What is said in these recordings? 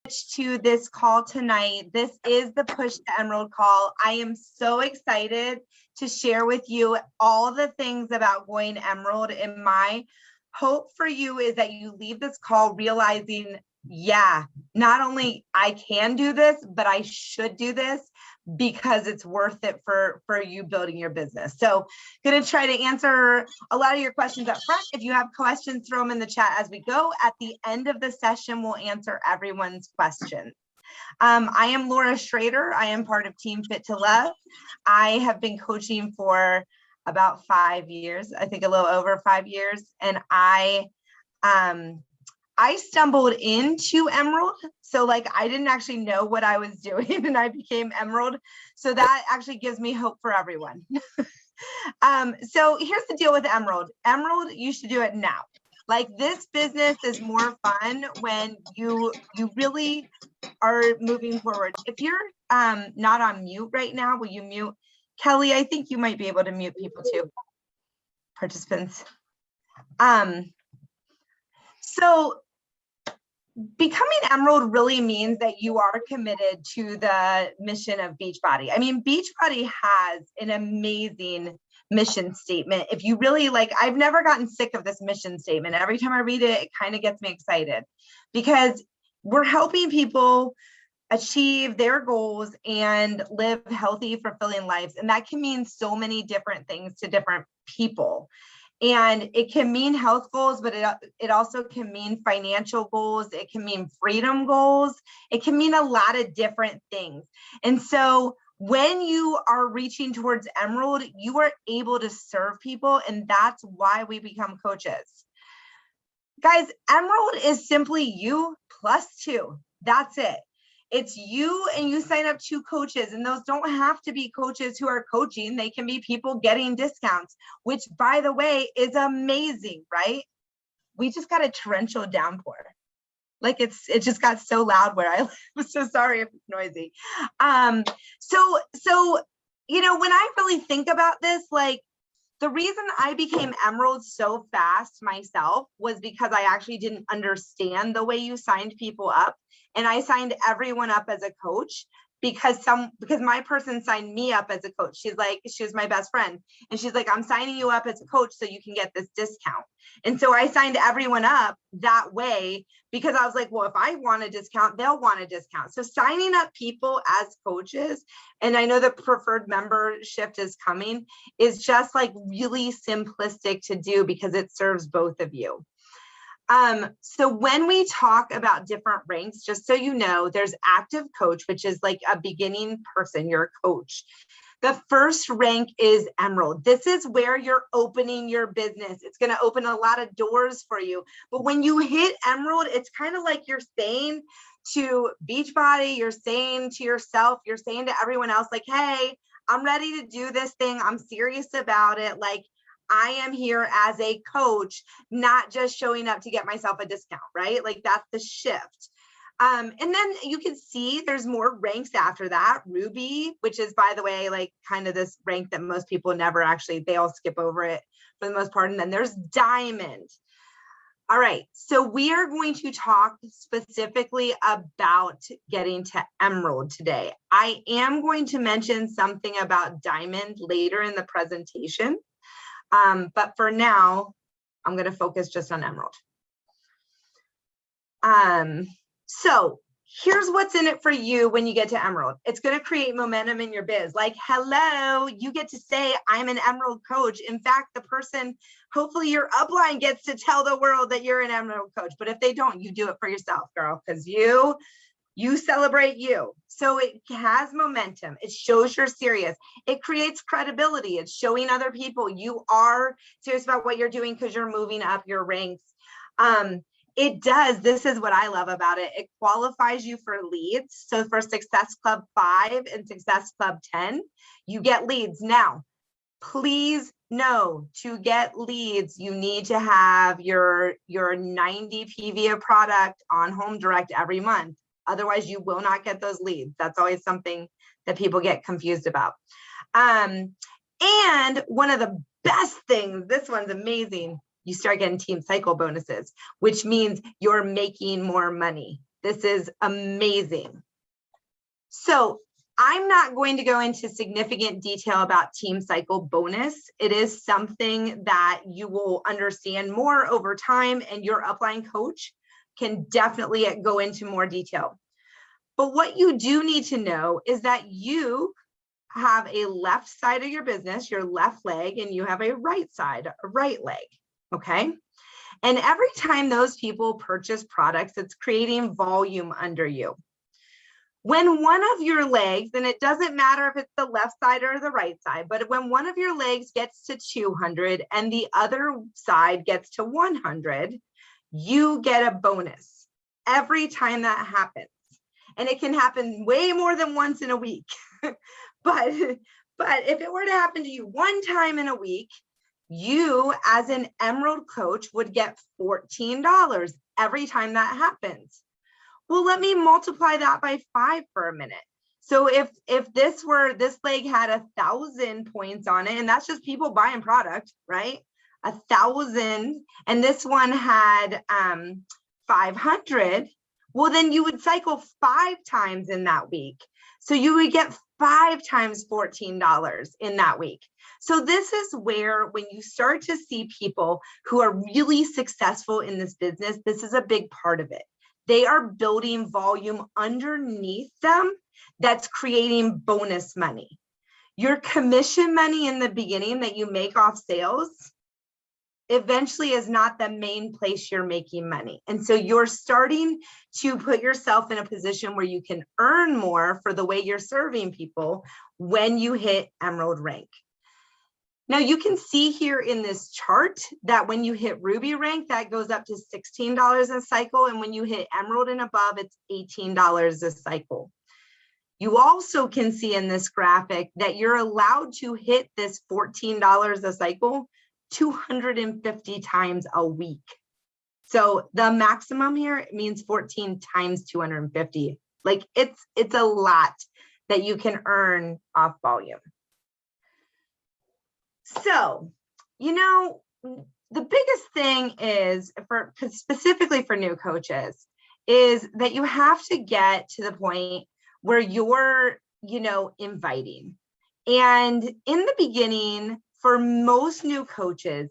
to this call tonight. This is the Push to Emerald call. I am so excited to share with you all the things about going Emerald. And my hope for you is that you leave this call realizing, yeah, not only I can do this, but I should do this because it's worth it for you building your business. So going to try to answer a lot of your questions up front. If you have questions, throw them in the chat as we go. At the end of the session, we'll answer everyone's questions. I am Laura Schrader. I am part of Team Fit to Love. I have been coaching for about 5 years, I think a little over 5 years. And I stumbled into Emerald. So I didn't actually know what I was doing and I became Emerald. So that actually gives me hope for everyone. So here's the deal with Emerald. Emerald, you should do it now. This business is more fun when you really are moving forward. If you're not on mute right now, will you mute? Kelly, I think you might be able to mute people too, participants. So becoming Emerald really means that you are committed to the mission of Beachbody. I mean, Beachbody has an amazing mission statement. If you really I've never gotten sick of this mission statement. Every time I read it, it kind of gets me excited because we're helping people achieve their goals and live healthy, fulfilling lives. And that can mean so many different things to different people. And it can mean health goals, but it also can mean financial goals. It can mean freedom goals. It can mean a lot of different things. And so when you are reaching towards Emerald, you are able to serve people. And that's why we become coaches. Guys, Emerald is simply you plus 2. That's it. It's you and you sign up 2 coaches, and those don't have to be coaches who are coaching. They can be people getting discounts, which by the way is amazing, right? We just got a torrential downpour. It just got so loud where I live. I'm so sorry if it's noisy. So when I really think about this, the reason I became Emerald so fast myself was because I actually didn't understand the way you signed people up. And I signed everyone up as a coach because my person signed me up as a coach. She was my best friend. And she's like, I'm signing you up as a coach so you can get this discount. And so I signed everyone up that way because I was like, well, if I want a discount, they'll want a discount. So signing up people as coaches, and I know the preferred membership is coming, is just really simplistic to do because it serves both of you. So when we talk about different ranks, just so you know, there's active coach, which is a beginning person, you're a coach. The first rank is Emerald. This is where you're opening your business. It's going to open a lot of doors for you. But when you hit Emerald, it's kind of like you're saying to Beachbody, you're saying to yourself, you're saying to everyone else, hey, I'm ready to do this thing. I'm serious about it. I am here as a coach, not just showing up to get myself a discount, right? That's the shift. And then you can see there's more ranks after that. Ruby, which is, by the way, kind of this rank that most people never actually, they all skip over it for the most part. And then there's Diamond. All right, so we are going to talk specifically about getting to Emerald today. I am going to mention something about Diamond later in the presentation. But for now, I'm going to focus just on Emerald. So here's what's in it for you when you get to Emerald. It's going to create momentum in your biz. Hello, you get to say, I'm an Emerald coach. In fact, the person, hopefully your upline gets to tell the world that you're an Emerald coach. But if they don't, you do it for yourself, girl, because you celebrate you. So it has momentum. It shows you're serious. It creates credibility. It's showing other people you are serious about what you're doing because you're moving up your ranks. It does. This is what I love about it. It qualifies you for leads. So for Success Club 5 and Success Club 10, you get leads. Now, please know, to get leads, you need to have your 90 PV of product on Home Direct every month. Otherwise, you will not get those leads. That's always something that people get confused about. And one of the best things, this one's amazing, you start getting team cycle bonuses, which means you're making more money. This is amazing. So I'm not going to go into significant detail about team cycle bonus. It is something that you will understand more over time, and your upline coach can definitely go into more detail. But what you do need to know is that you have a left side of your business, your left leg, and you have a right side, a right leg, okay? And every time those people purchase products, it's creating volume under you. When one of your legs, and it doesn't matter if it's the left side or the right side, but when one of your legs gets to 200 and the other side gets to 100, you get a bonus every time that happens. And it can happen way more than once in a week. but if it were to happen to you one time in a week, you as an Emerald coach would get $14 every time that happens. Well, let me multiply that by 5 for a minute. So if this leg had 1,000 points on it, and that's just people buying product, right? 1,000, and this one had 500, well, then you would cycle 5 times in that week. So you would get 5 times $14 in that week. So this is where, when you start to see people who are really successful in this business, this is a big part of it. They are building volume underneath them that's creating bonus money. Your commission money in the beginning that you make off sales eventually is not the main place you're making money. And so you're starting to put yourself in a position where you can earn more for the way you're serving people when you hit Emerald rank. Now you can see here in this chart that when you hit Ruby rank, that goes up to $16 a cycle. And when you hit Emerald and above, it's $18 a cycle. You also can see in this graphic that you're allowed to hit this $14 a cycle 250 times a week. So the maximum here means 14 times 250. Like it's a lot that you can earn off volume. So, you know, the biggest thing is specifically for new coaches is that you have to get to the point where you're, inviting. And in the beginning, for most new coaches,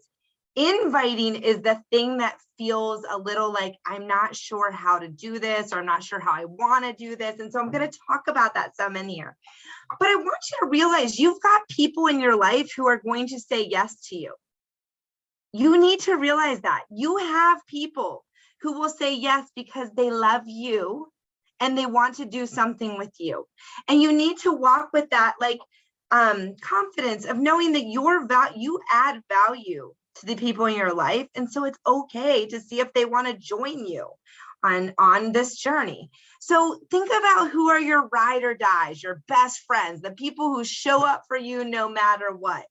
inviting is the thing that feels a little like, I'm not sure how to do this, or I'm not sure how I want to do this. And so I'm going to talk about that some in here. But I want you to realize you've got people in your life who are going to say yes to you. You need to realize that you have people who will say yes because they love you and they want to do something with you. And you need to walk with that confidence of knowing that you add value to the people in your life. And so it's okay to see if they want to join you on this journey. So think about who are your ride or dies, your best friends, the people who show up for you no matter what.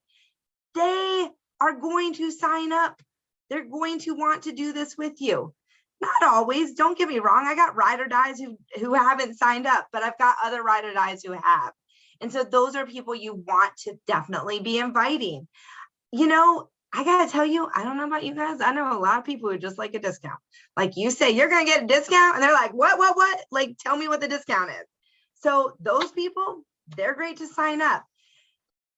They are going to sign up. They're going to want to do this with you. Not always, don't get me wrong. I got ride or dies who haven't signed up, but I've got other ride or dies who have. And so those are people you want to definitely be inviting. I got to tell you, I don't know about you guys. I know a lot of people who just like a discount. Like you say, you're going to get a discount. And they're like, what? Like, tell me what the discount is. So those people, they're great to sign up.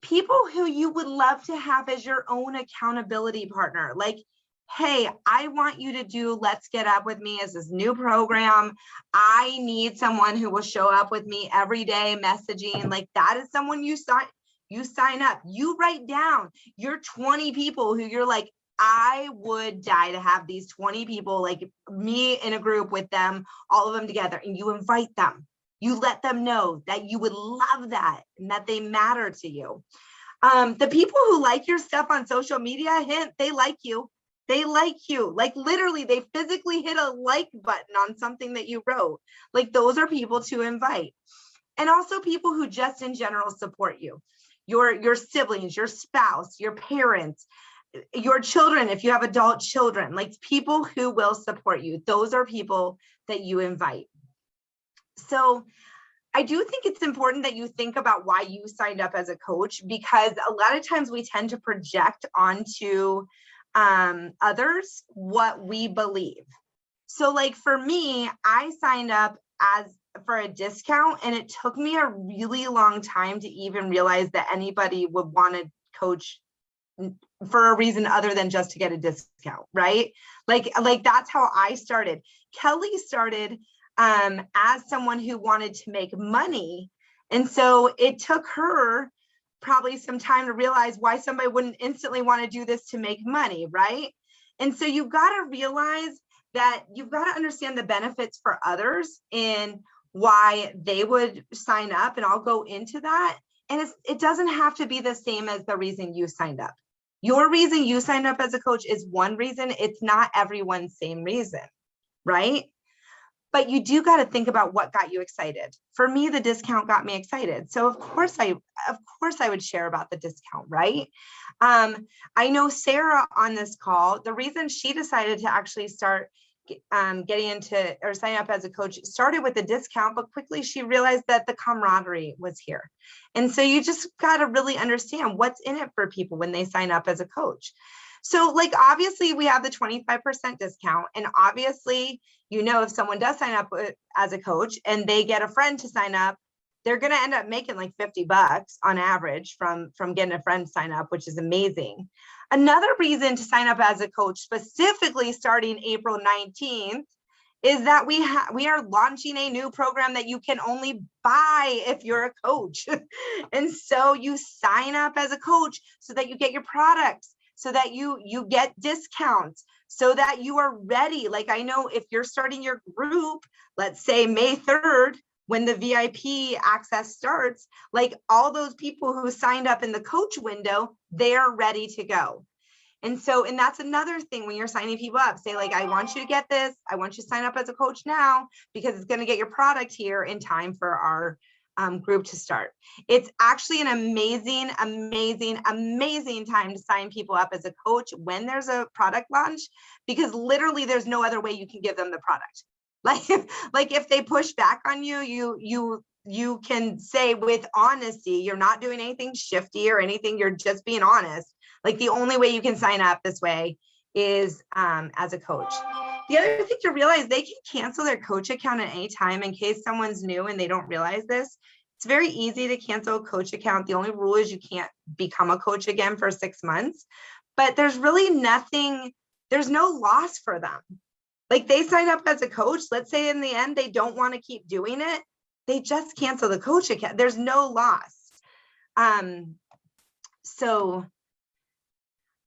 People who you would love to have as your own accountability partner. Like, hey, I want you to do Let's Get Up with me as this new program. I need someone who will show up with me every day messaging. Like, that is someone you sign up. You write down your 20 people who you're like, I would die to have these 20 people, like me in a group with them, all of them together, and you invite them. You let them know that you would love that and that they matter to you. The people who like your stuff on social media, hint, they like you. They like you. Like literally, they physically hit a like button on something that you wrote. Like those are people to invite. And also people who just in general support you. Your siblings, your spouse, your parents, your children, if you have adult children, like people who will support you. Those are people that you invite. So I do think it's important that you think about why you signed up as a coach, because a lot of times we tend to project onto others what we believe. So like for me, I signed up as for a discount, and it took me a really long time to even realize that anybody would want to coach for a reason other than just to get a discount, right? Like that's how I started. Kelly started as someone who wanted to make money. And so it took her probably some time to realize why somebody wouldn't instantly want to do this to make money, right? And so you've got to realize that you've got to understand the benefits for others and why they would sign up. And I'll go into that. And it doesn't have to be the same as the reason you signed up. Your reason you signed up as a coach is one reason. It's not everyone's same reason, right? But you do got to think about what got you excited. For me, the discount got me excited. So of course I would share about the discount, right? I know Sarah on this call, the reason she decided to actually start getting into or sign up as a coach started with a discount, but quickly she realized that the camaraderie was here. And so you just got to really understand what's in it for people when they sign up as a coach. So like, obviously we have the 25% discount, and obviously, you know, if someone does sign up as a coach and they get a friend to sign up, they're going to end up making like $50 on average from getting a friend to sign up, which is amazing. Another reason to sign up as a coach, specifically starting April 19th, is that we are launching a new program that you can only buy if you're a coach. And so you sign up as a coach so that you get your products, so that you get discounts, so that you are ready. Like, I know if you're starting your group, let's say May 3rd, when the VIP access starts, like all those people who signed up in the coach window, they're ready to go. And so, and that's another thing when you're signing people up, say like, I want you to get this. I want you to sign up as a coach now, because it's going to get your product here in time for our group to start. It's actually an amazing, amazing, amazing time to sign people up as a coach when there's a product launch, because literally there's no other way you can give them the product. Like if they push back on you, you can say with honesty, you're not doing anything shifty or anything. You're just being honest. Like the only way you can sign up this way is as a coach. The other thing to realize, they can cancel their coach account at any time in case someone's new and they don't realize this. It's very easy to cancel a coach account. The only rule is you can't become a coach again for 6 months, but there's really nothing, there's no loss for them. Like they sign up as a coach, let's say in the end, they don't want to keep doing it. They just cancel the coach account. There's no loss. So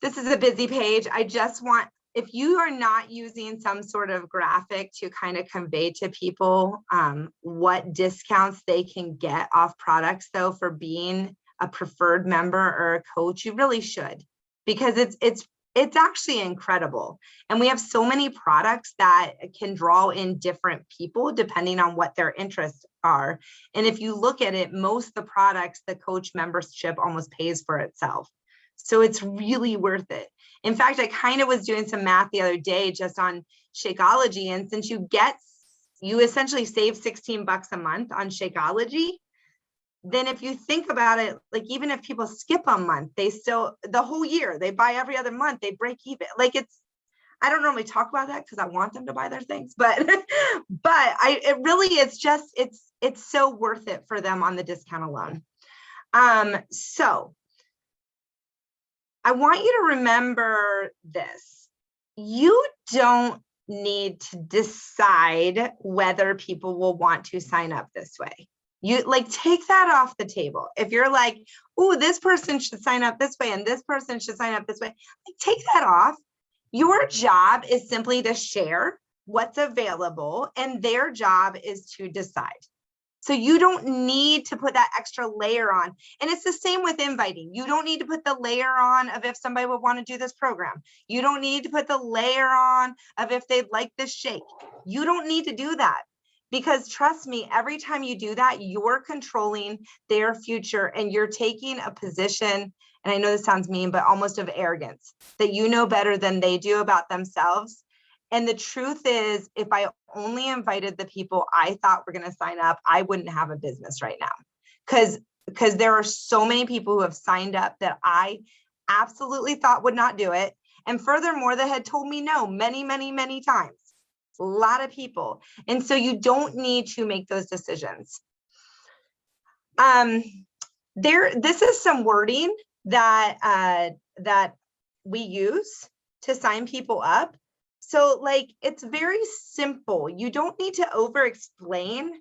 this is a busy page. I just want, if you are not using some sort of graphic to kind of convey to people what discounts they can get off products though for being a preferred member or a coach, you really should, because it's actually incredible. And we have so many products that can draw in different people depending on what their interests are. And if you look at it, most of the products, the coach membership almost pays for itself. So it's really worth it. In fact, I kind of was doing some math the other day just on Shakeology. And since you essentially save $16 a month on Shakeology, then if you think about it, like even if people skip a month, they still, the whole year, they buy every other month, they break even. Like I don't normally talk about that because I want them to buy their things, but it really is just, it's so worth it for them on the discount alone. So I want you to remember this. You don't need to decide whether people will want to sign up this way. You like take that off the table. If you're like, oh, this person should sign up this way and this person should sign up this way, like take that off. Your job is simply to share what's available, and their job is to decide. So you don't need to put that extra layer on. And it's the same with inviting. You don't need to put the layer on of if somebody would want to do this program. You don't need to put the layer on of if they'd like this shake. You don't need to do that, because trust me, every time you do that, you're controlling their future and you're taking a position, and I know this sounds mean, but almost of arrogance, that you know better than they do about themselves. And the truth is, if I only invited the people I thought were going to sign up, I wouldn't have a business right now. Because there are so many people who have signed up that I absolutely thought would not do it. And furthermore, that had told me no many, many, many times. a lot of people. And so you don't need to make those decisions. This is some wording that we use to sign people up. So like, it's very simple. You don't need to over explain.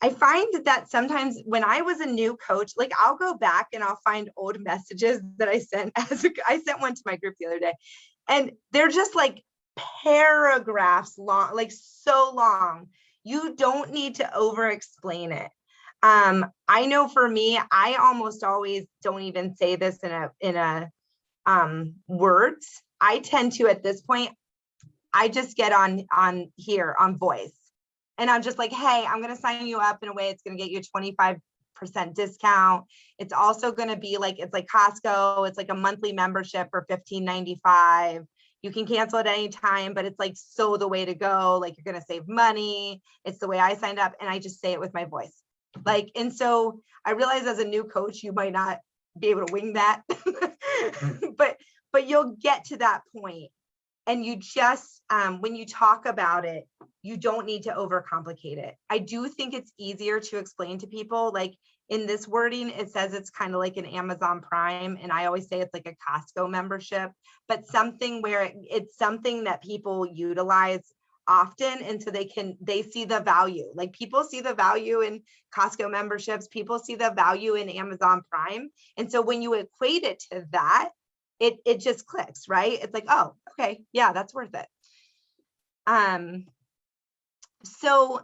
I find that sometimes when I was a new coach, like I'll go back and I'll find old messages that I sent I sent one to my group the other day, and they're just like paragraphs long, like so long. You don't need to over explain it. I know for me, I almost always don't even say this in a words. I tend to, at this point, I just get on here on voice. And I'm just like, hey, I'm going to sign you up in a way it's going to get you a 25% discount. It's also going to be like, it's like Costco. It's like a monthly membership for $15.95. You can cancel at any time, but it's like, so the way to go, like you're going to save money. It's the way I signed up. And I just say it with my voice. Like, and so I realize as a new coach, you might not be able to wing that, but you'll get to that point. And you just, when you talk about it, you don't need to overcomplicate it. I do think it's easier to explain to people, like in this wording, it says it's kind of like an Amazon Prime. And I always say it's like a Costco membership, but something where it's something that people utilize often. And so they see the value, like people see the value in Costco memberships, people see the value in Amazon Prime. And so when you equate it to that, it just clicks, right? It's like, oh, okay, yeah, that's worth it. So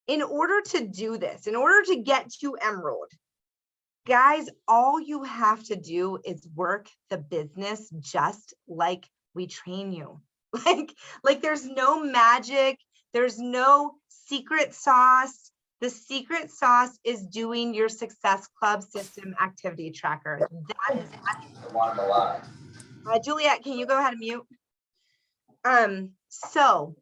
in order to do this, in order to get to Emerald, guys, all you have to do is work the business just like we train you. Like there's no magic, there's no secret sauce. The secret sauce is doing your Success Club system activity tracker. That is Juliet, can you go ahead and mute? So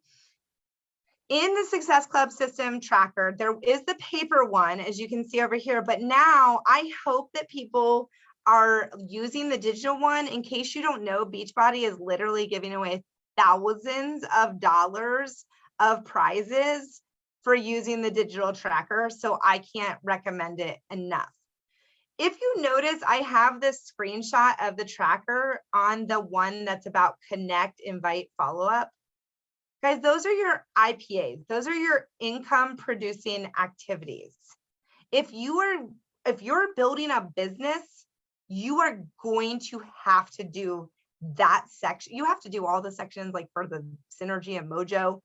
in the Success Club system tracker, there is the paper one, as you can see over here, but now I hope that people are using the digital one. In case you don't know, Beachbody is literally giving away thousands of dollars of prizes for using the digital tracker. So I can't recommend it enough. If you notice, I have this screenshot of the tracker on the one that's about connect, invite, follow up. Guys, those are your IPAs. Those are your income producing activities. If you're building a business, you are going to have to do that section. You have to do all the sections like for the Synergy and Mojo.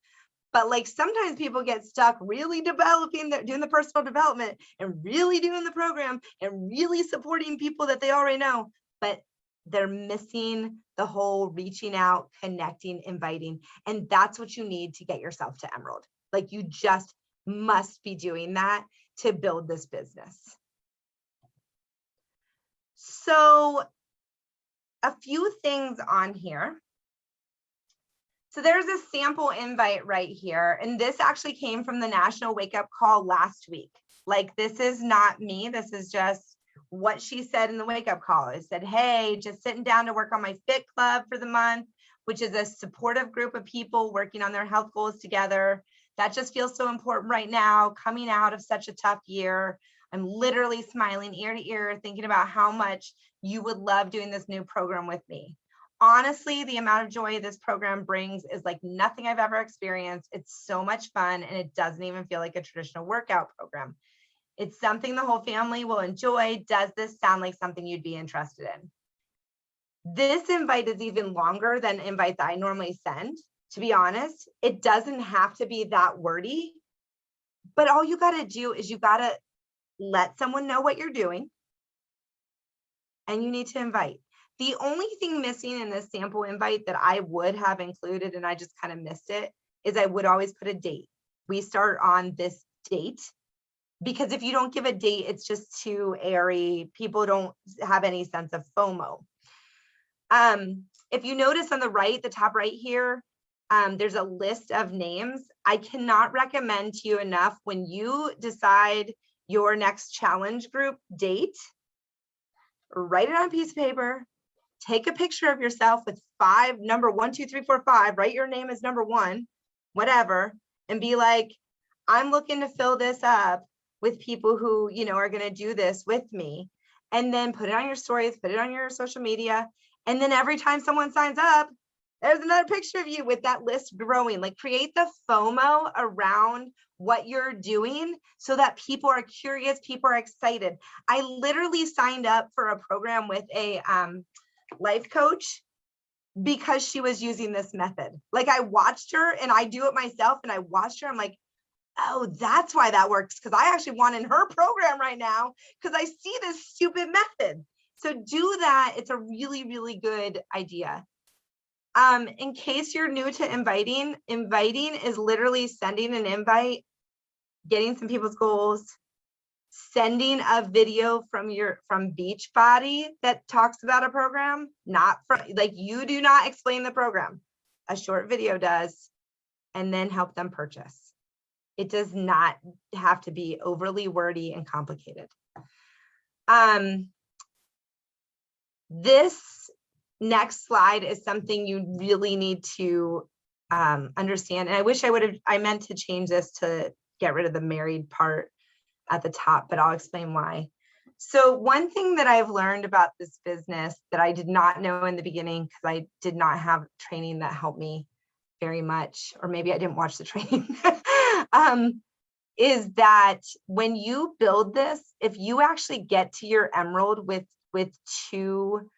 But like sometimes people get stuck really doing the personal development and really doing the program and really supporting people that they already know, but they're missing the whole reaching out, connecting, inviting. And that's what you need to get yourself to Emerald. Like you just must be doing that to build this business. So a few things on here. So there's a sample invite right here. And this actually came from the National Wake Up Call last week. Like this is not me. This is just what she said in the wake up call. It said, hey, just sitting down to work on my Fit Club for the month, which is a supportive group of people working on their health goals together. That just feels so important right now, coming out of such a tough year. I'm literally smiling ear to ear, thinking about how much you would love doing this new program with me. Honestly, the amount of joy this program brings is like nothing I've ever experienced. It's so much fun, and it doesn't even feel like a traditional workout program. It's something the whole family will enjoy. Does this sound like something you'd be interested in? This invite is even longer than invites I normally send, to be honest. It doesn't have to be that wordy, but all you got to do is you got to let someone know what you're doing, and you need to invite. The only thing missing in this sample invite that I would have included, and I just kind of missed it, is I would always put a date. We start on this date, because if you don't give a date, it's just too airy. People don't have any sense of FOMO. If you notice on the right, the top right here, there's a list of names. I cannot recommend to you enough, when you decide your next challenge group date, write it on a piece of paper, take a picture of yourself with number 1, 2, 3, 4, 5, write your name as number 1, whatever, and be like, I'm looking to fill this up with people who, you know, are going to do this with me. And then put it on your stories, put it on your social media. And then every time someone signs up, there's another picture of you with that list growing. Like, create the FOMO around what you're doing so that people are curious, people are excited. I literally signed up for a program with a life coach because she was using this method. Like, I watched her, and I do it myself, and I watched her. I'm like, oh, that's why that works. Because I actually want in her program right now because I see this stupid method. So do that. It's a really, really good idea. In case you're new to inviting is literally sending an invite, getting some people's goals, sending a video from Beachbody that talks about a program, not from, like, you do not explain the program. A short video does, and then help them purchase. It does not have to be overly wordy and complicated. This next slide is something you really need to understand. And I wish I meant to change this to get rid of the married part at the top, but I'll explain why. So one thing that I've learned about this business that I did not know in the beginning, because I did not have training that helped me very much, or maybe I didn't watch the training, is that when you build this, if you actually get to your emerald with two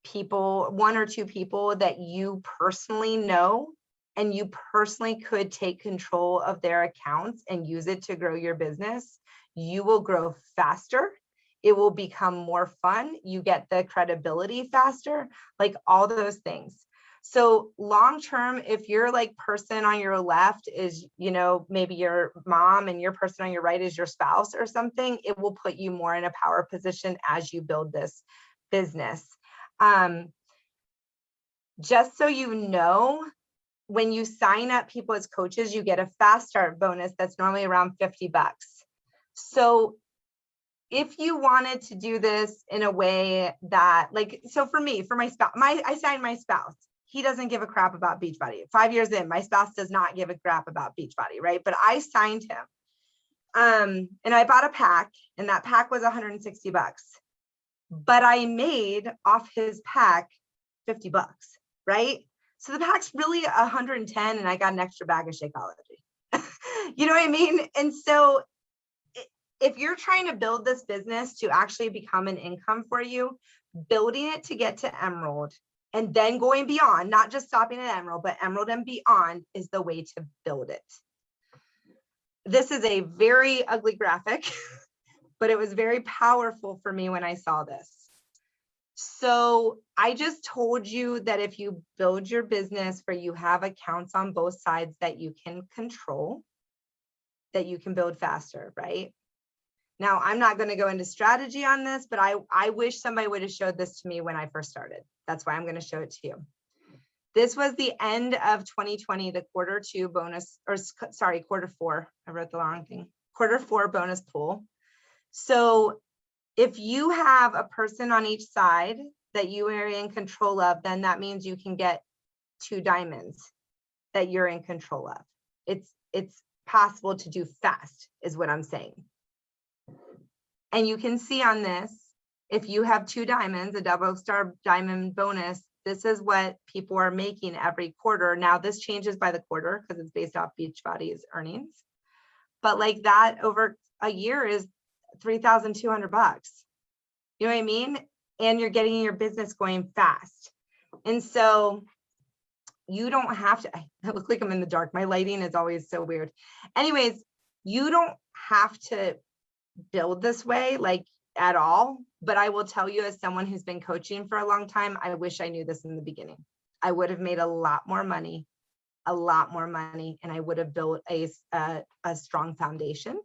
people, one or two people that you personally know, and you personally could take control of their accounts and use it to grow your business, you will grow faster. It will become more fun. You get the credibility faster, like all those things. So long term, if your like person on your left is, you know, maybe your mom, and your person on your right is your spouse or something, it will put you more in a power position as you build this business. Just so you know, when you sign up people as coaches, you get a fast start bonus that's normally around $50. So if you wanted to do this in a way that, like, so for me, for my spouse, I signed my spouse. He doesn't give a crap about Beachbody. 5 years in, my spouse does not give a crap about Beachbody, right? But I signed him. And I bought a pack, and that pack was $160. But I made off his pack $50, right? So the pack's really 110, and I got an extra bag of Shakeology. You know what I mean? And so if you're trying to build this business to actually become an income for you, building it to get to Emerald and then going beyond, not just stopping at Emerald, but Emerald and beyond is the way to build it. This is a very ugly graphic, but it was very powerful for me when I saw this. So I just told you that if you build your business where you have accounts on both sides that you can control, that you can build faster, right? Now, I'm not going to go into strategy on this, but I wish somebody would have showed this to me when I first started. That's why I'm going to show it to you. This was the end of 2020, the Q2 bonus, or sorry, Q4. I wrote the wrong thing. Q4 bonus pool. So if you have a person on each side that you are in control of, then that means you can get 2 diamonds that you're in control of. It's possible to do fast, is what I'm saying. And you can see on this, if you have 2 diamonds, a double star diamond bonus, this is what people are making every quarter. Now this changes by the quarter because it's based off Beachbody's earnings. But like that over a year is $3,200. You know what I mean? And you're getting your business going fast. And so you don't have to, I look like I'm in the dark. My lighting is always so weird. Anyways, you don't have to build this way, like, at all. But I will tell you, as someone who's been coaching for a long time, I wish I knew this in the beginning. I would have made a lot more money, and I would have built a strong foundation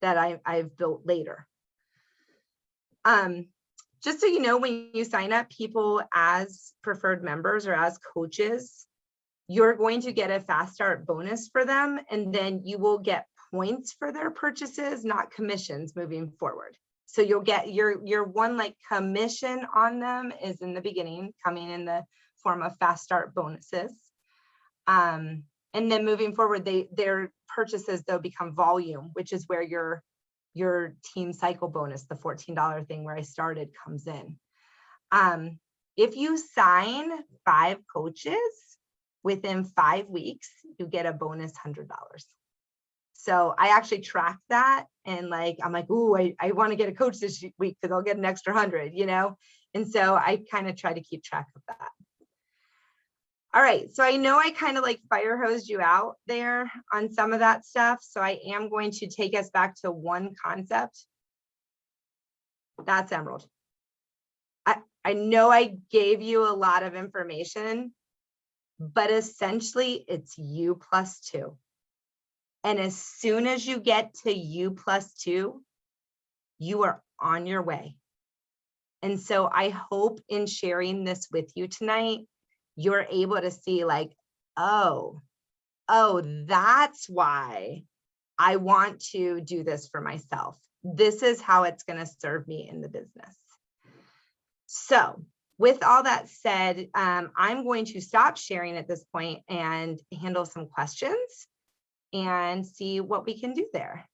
that I've built later. Just so you know, when you sign up people as preferred members or as coaches, you're going to get a fast start bonus for them, and then you will get points for their purchases, not commissions moving forward. So you'll get your one like commission on them is in the beginning, coming in the form of fast start bonuses. And then moving forward, their purchases though become volume, which is where your team cycle bonus, the $14 thing where I started, comes in. If you sign 5 coaches within 5 weeks, you get a bonus $100. So I actually track that, and like, I'm like, ooh, I want to get a coach this week because I'll get an extra 100, you know? And so I kind of try to keep track of that. All right, so I know I kind of like fire hosed you out there on some of that stuff. So I am going to take us back to one concept. That's Emerald. I know I gave you a lot of information, but essentially it's U plus 2. And as soon as you get to U plus 2, you are on your way. And so I hope in sharing this with you tonight, you're able to see like, oh, that's why I want to do this for myself. This is how it's going to serve me in the business. So with all that said, I'm going to stop sharing at this point and handle some questions and see what we can do there.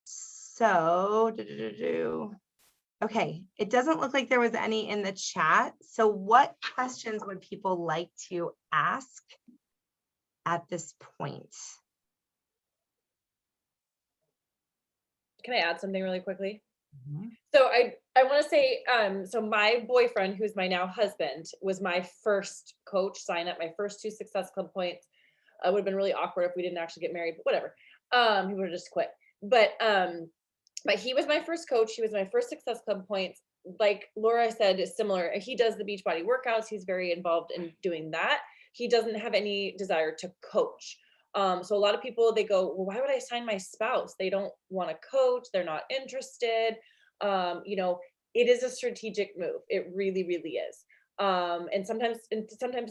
So, okay, it doesn't look like there was any in the chat. So what questions would people like to ask at this point? Can I add something really quickly? Mm-hmm. So I want to say, so my boyfriend, who's my now husband, was my first coach sign up, my first 2 Success Club points. It would have been really awkward if we didn't actually get married, but whatever. He would have just quit. But he was my first coach. He was my first Success Club points. Like Laura said, is similar. He does the Beachbody workouts. He's very involved in doing that. He doesn't have any desire to coach. So a lot of people, they go, well, why would I sign my spouse? They don't want to coach. They're not interested. You know, it is a strategic move. It really, really is. And sometimes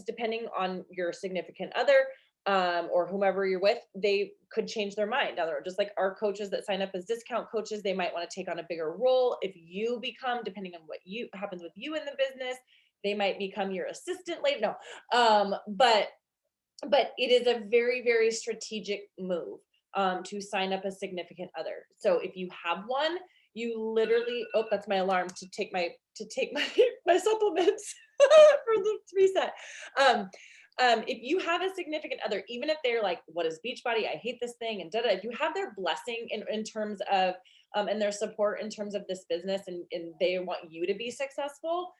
depending on your significant other, or whomever you're with, they could change their mind down the road. Just like our coaches that sign up as discount coaches, they might want to take on a bigger role. If you become, depending on what happens with you in the business, they might become your assistant later. No, but it is a very, very strategic move to sign up a significant other. So if you have one, you literally, oh, that's my alarm to take my my supplements for the reset. If you have a significant other, even if they're like, what is Beachbody? I hate this thing, and if you have their blessing in terms of and their support in terms of this business, and they want you to be successful,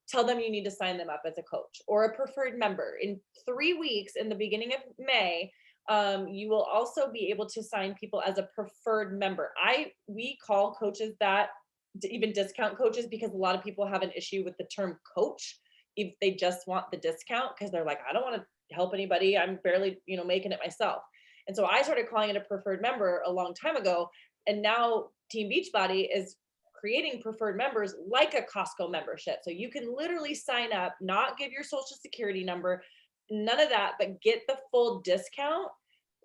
tell them you need to sign them up as a coach or a preferred member. In 3 weeks, in the beginning of May, you will also be able to sign people as a preferred member. We call coaches that, even discount coaches, because a lot of people have an issue with the term coach if they just want the discount, because they're like, I don't want to help anybody. I'm barely, making it myself. And so I started calling it a preferred member a long time ago. And now Team Beachbody is creating preferred members like a Costco membership. So you can literally sign up, not give your social security number, none of that, but get the full discount.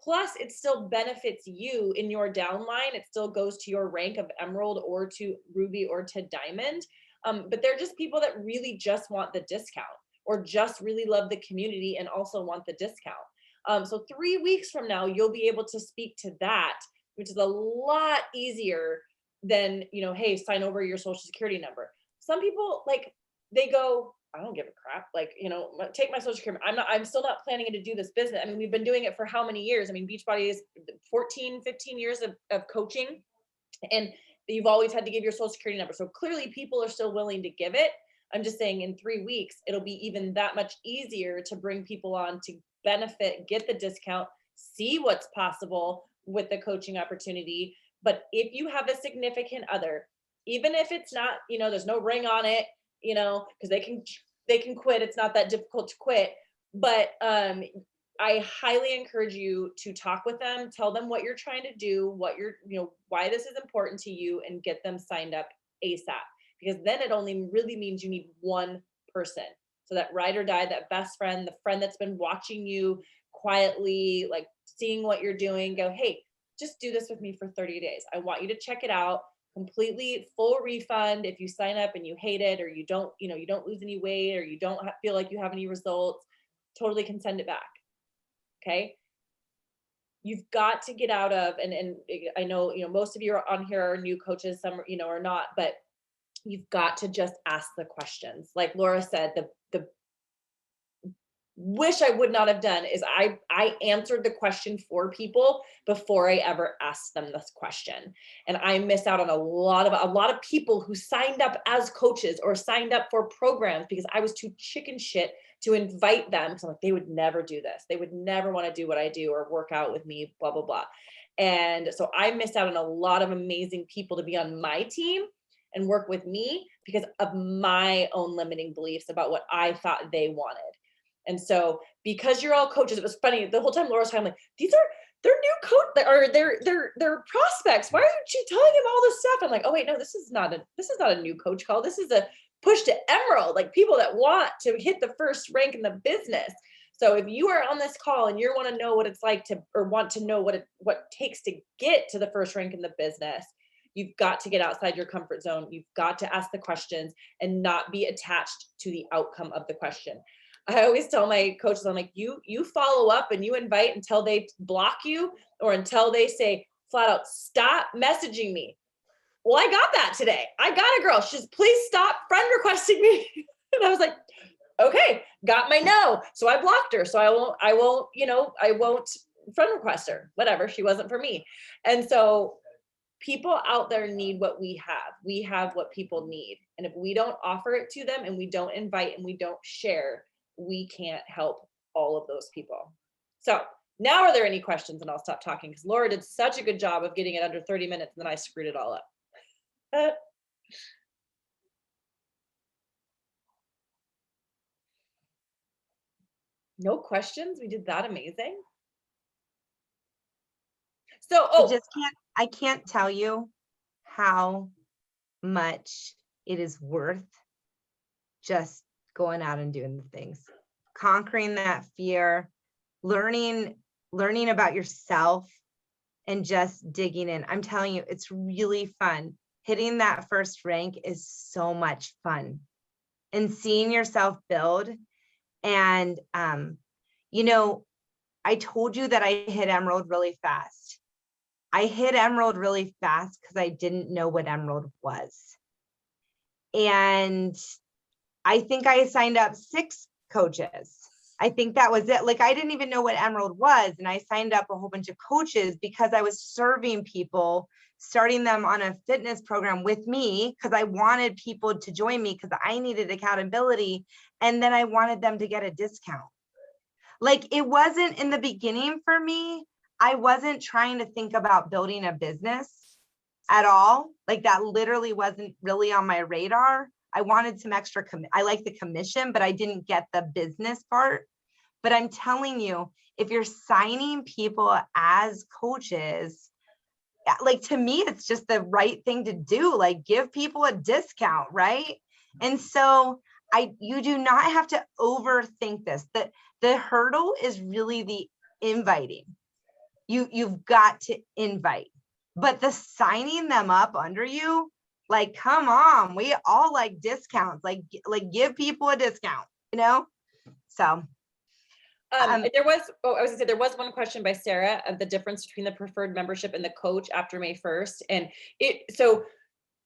Plus it still benefits you in your downline. It still goes to your rank of Emerald or to Ruby or to Diamond. But they're just people that really just want the discount, or just really love the community and also want the discount. So 3 weeks from now, you'll be able to speak to that, which is a lot easier than, hey, sign over your social security number. Some people, like, they go, I don't give a crap. Like, take my social security. I'm still not planning to do this business. I mean, we've been doing it for how many years? I mean, Beachbody is 14, 15 years of coaching, and you've always had to give your social security number. So clearly people are still willing to give it. I'm just saying in 3 weeks, it'll be even that much easier to bring people on to benefit, get the discount, see what's possible with the coaching opportunity. But if you have a significant other, even if it's not, there's no ring on it, because they can quit. It's not that difficult to quit. But I highly encourage you to talk with them, tell them what you're trying to do, why this is important to you, and get them signed up ASAP. Because then it only really means you need one person. So that ride or die, that best friend, the friend that's been watching you quietly, like seeing what you're doing, go, hey, just do this with me for 30 days. I want you to check it out. Completely full refund if you sign up and you hate it, or you don't lose any weight, or you don't feel like you have any results. Totally can send it back. Okay. You've got to get out of, and I know, most of you are on here are new coaches, some, are not, but you've got to just ask the questions. Like Laura said, the wish I would not have done is I answered the question for people before I ever asked them this question. And I miss out on a lot of people who signed up as coaches or signed up for programs because I was too chicken shit to invite them. So like, they would never do this. They would never want to do what I do or work out with me, blah, blah, blah. And so I missed out on a lot of amazing people to be on my team and work with me because of my own limiting beliefs about what I thought they wanted. And so because you're all coaches, it was funny the whole time Laura was talking, like, they're new coach or they're prospects. Why aren't you telling him all this stuff? I'm like, oh wait, no, this is not a new coach call. This is a push to Emerald, like people that want to hit the first rank in the business. So if you are on this call and you want to know what it's like to, or want to know what it takes to get to the first rank in the business, you've got to get outside your comfort zone. You've got to ask the questions and not be attached to the outcome of the question. I always tell my coaches, I'm like, you follow up and you invite until they block you or until they say flat out, stop messaging me. Well, I got that today. I got a girl. She says, please stop friend requesting me. And I was like, okay, got my no. So I blocked her. So I won't friend request her, whatever. She wasn't for me. And so people out there need what we have. We have what people need. And if we don't offer it to them and we don't invite and we don't share, we can't help all of those people. So now, are there any questions? And I'll stop talking because Laura did such a good job of getting it under 30 minutes and then I screwed it all up. No questions? We did that amazing. So, I can't tell you how much it is worth just going out and doing the things, conquering that fear, learning about yourself and just digging in. I'm telling you, it's really fun. Hitting that first rank is so much fun, and seeing yourself build. And, I told you that I hit Emerald really fast. I hit Emerald really fast because I didn't know what Emerald was. And I think I signed up 6 coaches. I think that was it. Like, I didn't even know what Emerald was. And I signed up a whole bunch of coaches because I was serving people, starting them on a fitness program with me because I wanted people to join me because I needed accountability. And then I wanted them to get a discount. Like, it wasn't in the beginning for me. I wasn't trying to think about building a business at all. Like, that literally wasn't really on my radar. I wanted some extra, I like the commission, but I didn't get the business part. But I'm telling you, if you're signing people as coaches, like, to me, it's just the right thing to do. Like, give people a discount, right? And so you do not have to overthink this. The hurdle is really the inviting. You've got to invite, but the signing them up under you, like, come on, we all like discounts, like give people a discount, So there was one question by Sarah of the difference between the preferred membership and the coach after May 1st. And so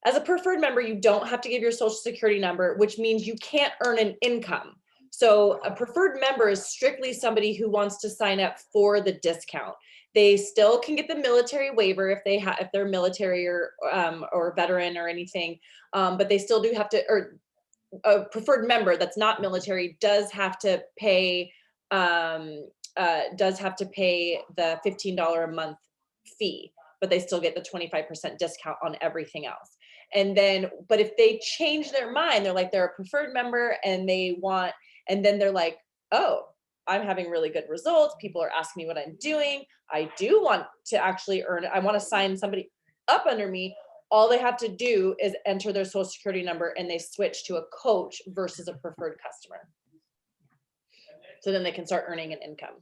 as a preferred member, you don't have to give your social security number, which means you can't earn an income. So a preferred member is strictly somebody who wants to sign up for the discount. They still can get the military waiver if they're military or veteran or anything, but they still do have to, or a preferred member that's not military does have to pay the $15 a month fee, but they still get the 25% discount on everything else. And then, but if they change their mind, they're like, they're a preferred member and then they're like, oh, I'm having really good results. People are asking me what I'm doing. I do want to actually earn it. I want to sign somebody up under me. All they have to do is enter their social security number and they switch to a coach versus a preferred customer. So then they can start earning an income.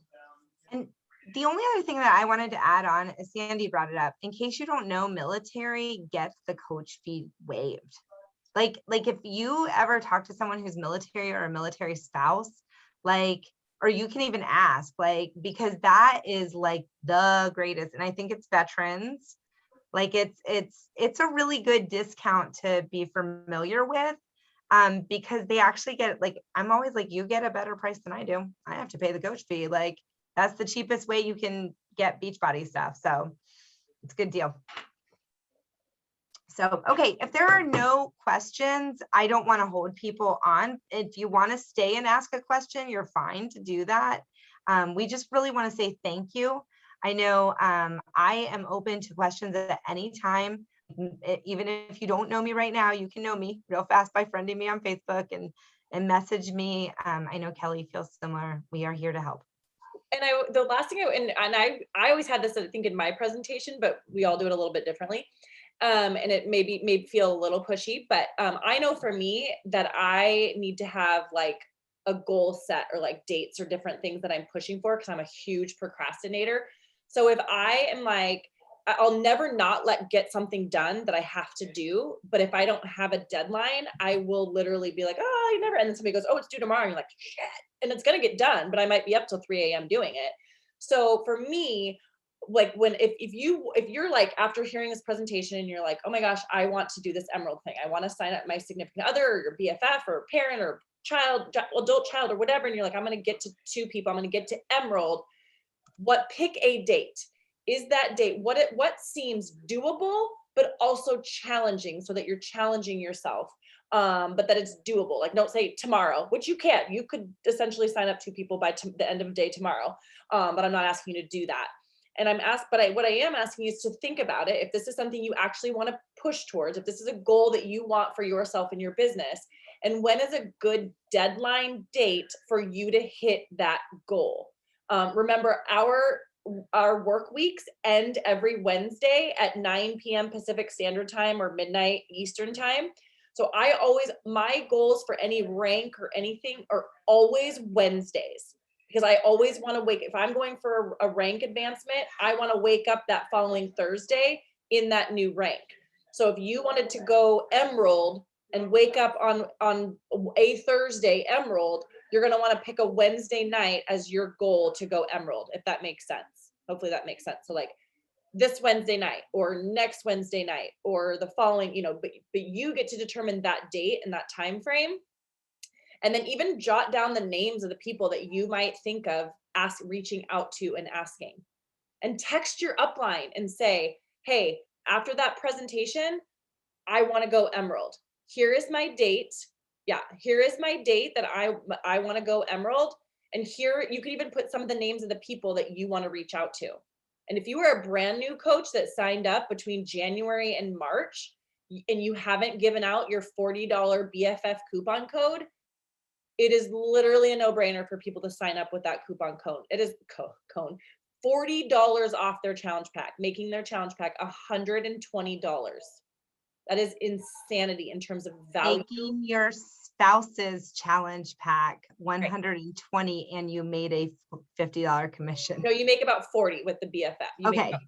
And the only other thing that I wanted to add on is Sandy brought it up. In case you don't know, military gets the coach fee waived. Like if you ever talk to someone who's military or a military spouse, like, or you can even ask, like, because that is like the greatest. And I think it's veterans. Like it's a really good discount to be familiar with. Because they actually get, like, I'm always like, you get a better price than I do. I have to pay the coach fee. Like, that's the cheapest way you can get Beachbody stuff. So it's a good deal. So, okay, if there are no questions, I don't want to hold people on. If you want to stay and ask a question, you're fine to do that. We just really want to say thank you. I know I am open to questions at any time. Even if you don't know me right now, you can know me real fast by friending me on Facebook and message me. I know Kelly feels similar. We are here to help. And the last thing I always had this, I think, in my presentation, but we all do it a little bit differently. And it may feel a little pushy, but I know for me that I need to have like a goal set or like dates or different things that I'm pushing for, because I'm a huge procrastinator. So if I am like, I'll never not get something done that I have to do. But if I don't have a deadline, I will literally be like, oh, I never. And then somebody goes, oh, it's due tomorrow. And you're like, shit. And it's going to get done, but I might be up till 3 a.m. doing it. So for me, like if you're like, after hearing this presentation and you're like, oh my gosh, I want to do this Emerald thing. I want to sign up my significant other or your BFF or parent or child, adult child or whatever. And you're like, I'm going to get to 2 people. I'm going to get to Emerald. Pick a date. Is that date what seems doable, but also challenging, so that you're challenging yourself, but that it's doable. Like, don't say tomorrow, which you can't. You could essentially sign up 2 people by the end of the day tomorrow, but I'm not asking you to do that. And what I am asking you is to think about it. If this is something you actually want to push towards, if this is a goal that you want for yourself and your business, and when is a good deadline date for you to hit that goal? Remember, our work weeks end every Wednesday at 9 p.m. Pacific Standard Time or midnight Eastern Time. So my goals for any rank or anything are always Wednesdays, because I always want to if I'm going for a rank advancement, I want to wake up that following Thursday in that new rank. So if you wanted to go Emerald and wake up on a Thursday Emerald, you're going to want to pick a Wednesday night as your goal to go Emerald, if that makes sense. Hopefully that makes sense. So like this Wednesday night or next Wednesday night or the following, but you get to determine that date and that time frame. And then even jot down the names of the people that you might think of reaching out to and asking. And text your upline and say, hey, after that presentation, I want to go Emerald. Here is my date. Yeah, here is my date that I want to go Emerald. And here you could even put some of the names of the people that you want to reach out to. And if you are a brand new coach that signed up between January and March, and you haven't given out your $40 BFF coupon code, it is literally a no-brainer for people to sign up with that coupon code. It is $40 off their challenge pack, making their challenge pack $120. That is insanity in terms of value. Making your spouse's challenge pack 120 and you made a $50 commission. No, you make about 40 with the BFF. You okay. Make about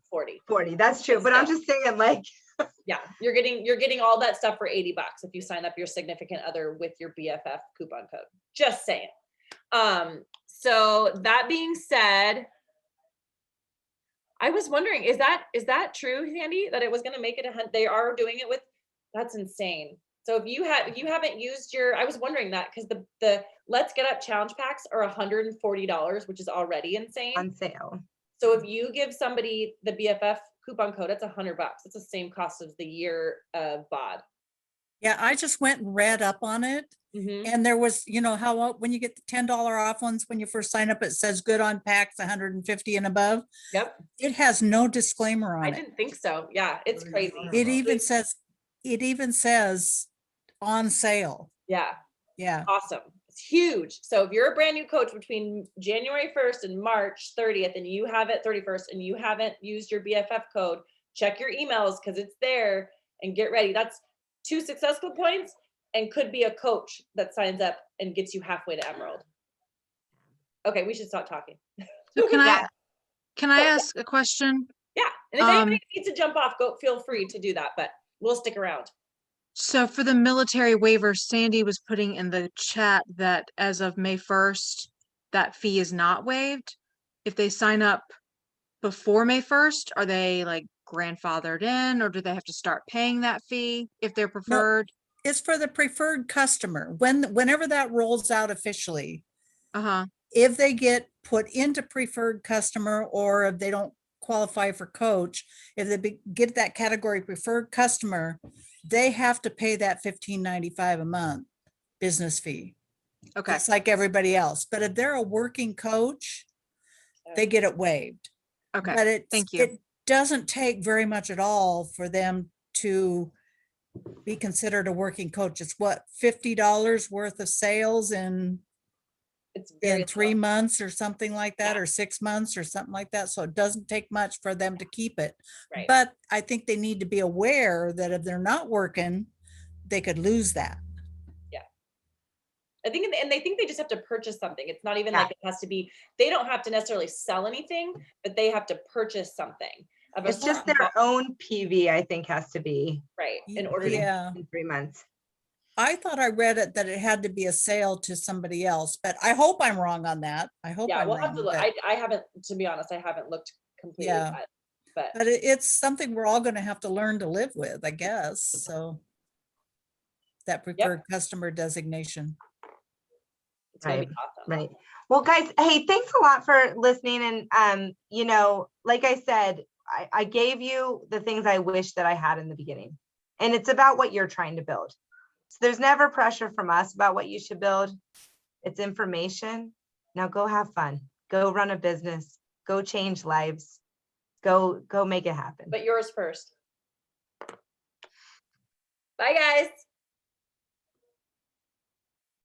40. That's true. But I'm just saying, like, yeah, you're getting all that stuff for $80 if you sign up your significant other with your BFF coupon code. Just saying. So that being said, I was wondering, is that true, Sandy, that it was going to make it they are doing it with, that's insane. So if you haven't used I was wondering that, because the Let's Get Up challenge packs are $140, which is already insane. On sale. So if you give somebody the BFF coupon code, it's $100. It's the same cost as the year of BOD. Yeah, I just went and read up on it. Mm-hmm. And there was, how when you get the $10 off ones, when you first sign up, it says good on packs 150 and above. Yep. It has no disclaimer on it. I didn't think so. Yeah, it's crazy. It even says on sale. Yeah. Yeah. Awesome. It's huge. So if you're a brand new coach between January 1st and March 30th, and you have it 31st, and you haven't used your BFF code, check your emails, because it's there, and get ready. That's 2 successful points and could be a coach that signs up and gets you halfway to Emerald. Okay, we should stop talking. So can I ask a question? Yeah, and if anybody needs to jump off, feel free to do that, but we'll stick around. So for the military waiver, Sandy was putting in the chat that as of May 1st, that fee is not waived? If they sign up before May 1st, are they like grandfathered in, or do they have to start paying that fee if they're preferred? It's for the preferred customer. Whenever that rolls out officially, Uh-huh. if they get put into preferred customer, or if they don't qualify for coach, if they get that category preferred customer, they have to pay that $15.95 a month business fee, Okay. just like everybody else. But if they're a working coach, they get it waived. Okay. But Thank you. it doesn't take very much at all for them to be considered a working coach. It's what, $50 worth of sales in It's very 3 low. months or something like that, or 6 months or something like that. So it doesn't take much for them to keep it. Right. But I think they need to be aware that if they're not working, they could lose that. I think, and they think they just have to purchase something. It's not even Yeah. like it has to be, they don't have to necessarily sell anything, but they have to purchase something. of a It's just certain their vol- own PV, I think, has to be Right, in order to, Yeah, in 3 months. I thought I read it that it had to be a sale to somebody else, but I hope I'm wrong on that. I hope yeah, I'm we'll have to wrong, look. but I haven't, to be honest, I haven't looked completely Yeah. at, but but it's something we're all gonna have to learn to live with, I guess, so. That preferred customer designation. it's gonna be Right, awesome. Right. Well, guys, hey, thanks a lot for listening. And, like I said, I gave you the things I wish that I had in the beginning. And it's about what you're trying to build. So there's never pressure from us about what you should build. It's information. Now go have fun. Go run a business. Go change lives. Go make it happen. But yours first. Bye, guys.